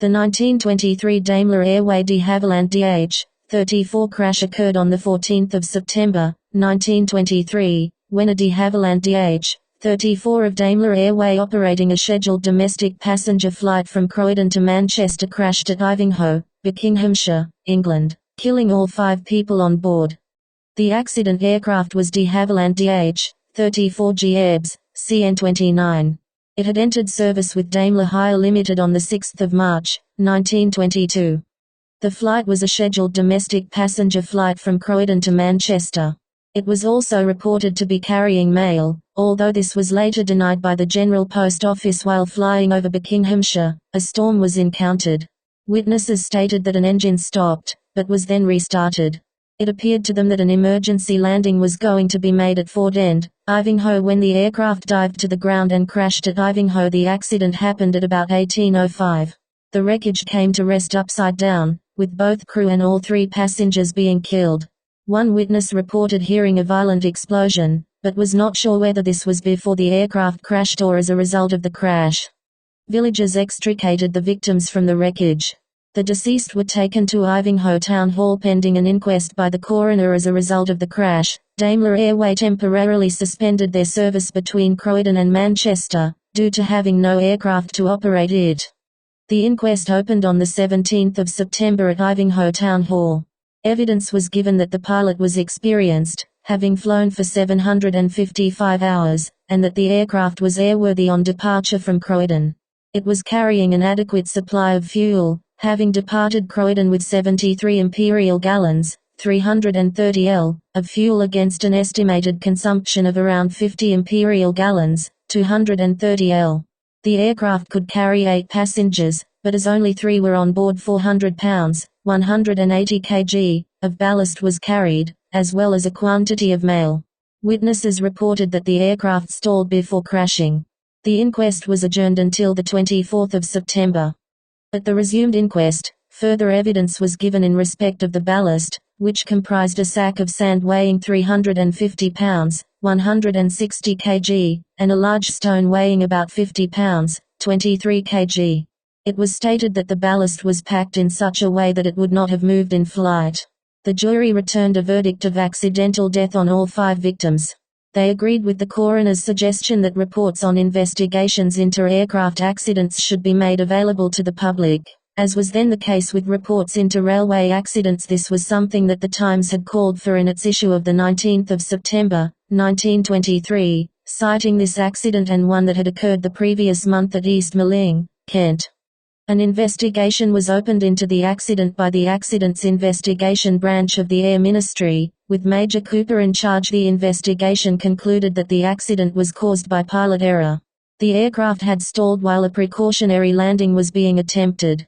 The 1923 Daimler Airway de Havilland DH.34 crash occurred on 14 September, 1923, when a de Havilland DH.34 of Daimler Airway operating a scheduled domestic passenger flight from Croydon to Manchester crashed at Ivinghoe, Buckinghamshire, England, killing all 5 people on board. The accident aircraft was de Havilland DH.34 Gearbs, CN29. It had entered service with Daimler Hire Limited on 6 March, 1922. The flight was a scheduled domestic passenger flight from Croydon to Manchester. It was also reported to be carrying mail, although this was later denied by the General Post Office while flying over Buckinghamshire. A storm was encountered. Witnesses stated that an engine stopped, but was then restarted. It appeared to them that an emergency landing was going to be made at Ford End, Ivinghoe when the aircraft dived to the ground and crashed at Ivinghoe. The accident happened at about 18:05. The wreckage came to rest upside down, with both crew and all 3 passengers being killed. One witness reported hearing a violent explosion, but was not sure whether this was before the aircraft crashed or as a result of the crash. Villagers extricated the victims from the wreckage. The deceased were taken to Ivinghoe Town Hall pending an inquest by the coroner. As a result of the crash, Daimler Airway temporarily suspended their service between Croydon and Manchester, due to having no aircraft to operate it. The inquest opened on 17 September at Ivinghoe Town Hall. Evidence was given that the pilot was experienced, having flown for 755 hours, and that the aircraft was airworthy on departure from Croydon. It was carrying an adequate supply of fuel, having departed Croydon with 73 imperial gallons, 330 L, of fuel against an estimated consumption of around 50 imperial gallons, 230 L. The aircraft could carry 8 passengers, but as only 3 were on board, 400 pounds, 180 kg, of ballast was carried, as well as a quantity of mail. Witnesses reported that the aircraft stalled before crashing. The inquest was adjourned until 24 September. At the resumed inquest, further evidence was given in respect of the ballast, which comprised a sack of sand weighing 350 pounds, 160 kg, and a large stone weighing about 50 pounds, 23 kg. It was stated that the ballast was packed in such a way that it would not have moved in flight. The jury returned a verdict of accidental death on all 5 victims. They agreed with the coroner's suggestion that reports on investigations into aircraft accidents should be made available to the public. As was then the case with reports into railway accidents, this was something that the Times had called for in its issue of 19 September, 1923, citing this accident and one that had occurred the previous month at East Malling, Kent. An investigation was opened into the accident by the Accidents Investigation Branch of the Air Ministry, with Major Cooper in charge. The investigation concluded that the accident was caused by pilot error. The aircraft had stalled while a precautionary landing was being attempted.